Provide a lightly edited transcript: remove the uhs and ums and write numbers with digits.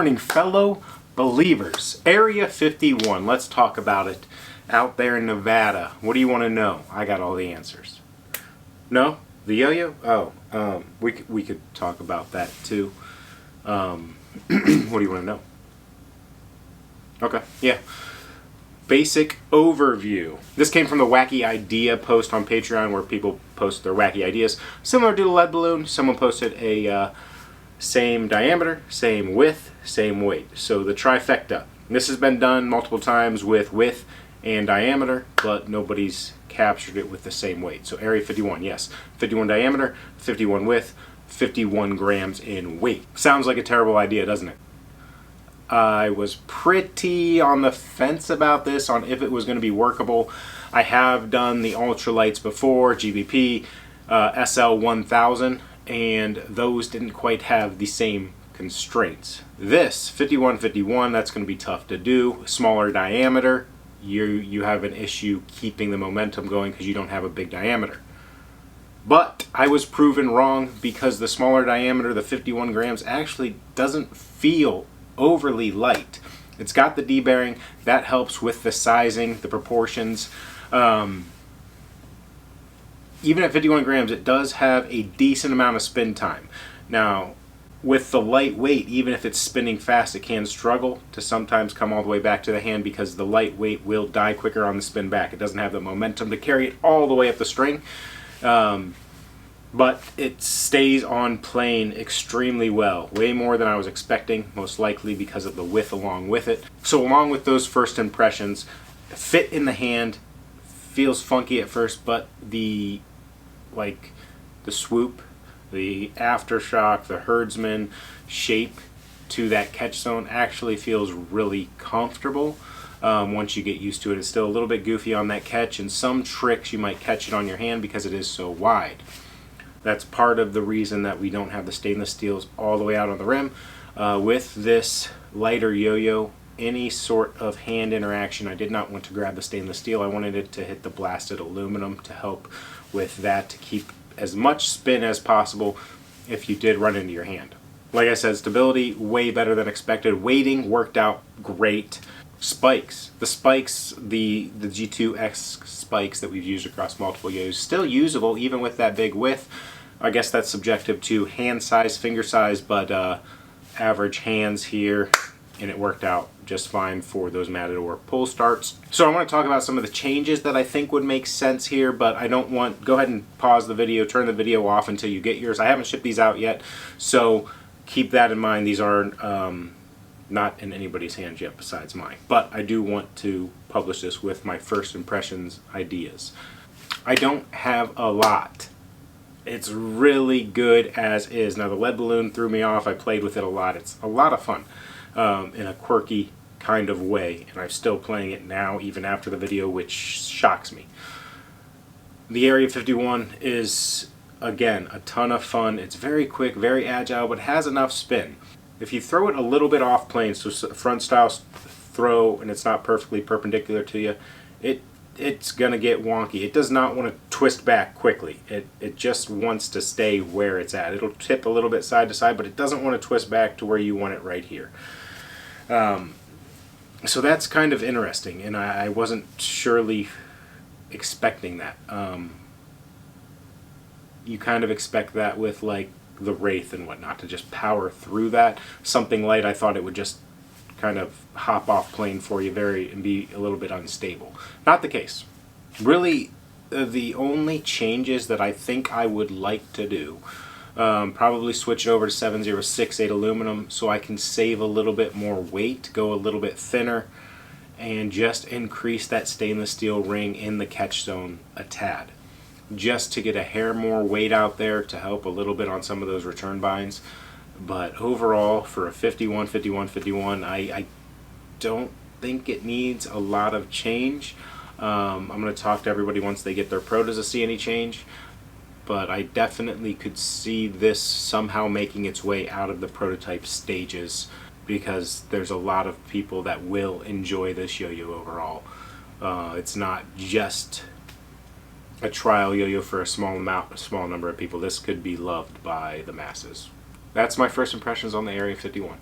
morning, fellow believers. Area 51, let's talk about it out there in Nevada. What do you want to know? I got all the answers. No? The yo-yo? Oh, we could talk about that too. What do you want to know? Okay, yeah. Basic overview. This came from the Wacky Idea post on Patreon where people post their wacky ideas. Similar to the lead balloon, someone posted a same diameter, same width, same weight. So the trifecta. This has been done multiple times with width and diameter, but nobody's captured it with the same weight. So Area 51, yes. 51 diameter, 51 width, 51 grams in weight. Sounds like a terrible idea, doesn't it? I was pretty on the fence about this, on if it was going to be workable. I have done the ultralights before, GBP, SL1000, and those didn't quite have the same constraints. This 5151, that's going to be tough to do. Smaller diameter, you have an issue keeping the momentum going because you don't have a big diameter. But I was proven wrong because the smaller diameter, the 51 grams, actually doesn't feel overly light. It's got the D-bearing, that helps with the sizing, the proportions. Even at 51 grams, it does have a decent amount of spin time. Now, with the light weight, even if it's spinning fast, it can struggle to sometimes come all the way back to the hand because the light weight will die quicker on the spin back. It doesn't have the momentum to carry it all the way up the string. But it stays on plane extremely well, way more than I was expecting, most likely because of the width along with it. So along with those first impressions, fit in the hand, feels funky at first, but the swoop, the aftershock, the herdsman shape to that catch zone actually feels really comfortable. Once you get used to it. It's still a little bit goofy on that catch, and some tricks you might catch it on your hand because it is so wide. That's part of the reason that we don't have the stainless steels all the way out on the rim. With this lighter yo-yo, any sort of hand interaction, I did not want to grab the stainless steel. I wanted it to hit the blasted aluminum to help with that, to keep as much spin as possible if you did run into your hand. Like I said, stability way better than expected. Weighting worked out great. Spikes. The spikes, the G2X spikes that we've used across multiple yo-yos, still usable even with that big width. I guess that's subjective to hand size, finger size, but average hands here, and it worked out just fine for those Matador pull starts. So I want to talk about some of the changes that I think would make sense here, but I don't want, go ahead and pause the video, turn the video off until you get yours. I haven't shipped these out yet, so keep that in mind. These are not in anybody's hands yet besides mine, but I do want to publish this with my first impressions ideas. I don't have a lot. It's really good as is. Now the lead balloon threw me off. I played with it a lot. It's a lot of fun in a quirky kind of way, and I'm still playing it now even after the video, which shocks me. The Area 51 is, again, a ton of fun. It's very quick, very agile, but has enough spin. If you throw it a little bit off plane, so front style throw, and it's not perfectly perpendicular to you, it's going to get wonky. It does not want to twist back quickly. It just wants to stay where it's at. It'll tip a little bit side to side, but it doesn't want to twist back to where you want it right here. So that's kind of interesting, and I wasn't surely expecting that. You kind of expect that with like the Wraith and whatnot, to just power through that. Something light, I thought it would just kind of hop off plane for you and be a little bit unstable. Not the case. Really, the only changes that I think I would like to do, probably switch it over to 7068 aluminum so I can save a little bit more weight, go a little bit thinner, and just increase that stainless steel ring in the catch zone a tad, just to get a hair more weight out there to help a little bit on some of those return binds. But overall, for a 51, 51, 51, I don't think it needs a lot of change. I'm going to talk to everybody once they get their protos to see any change, but I definitely could see this somehow making its way out of the prototype stages, because there's a lot of people that will enjoy this yo-yo overall. It's not just a trial yo-yo for a small number of people. This could be loved by the masses. That's my first impressions on the Area 51.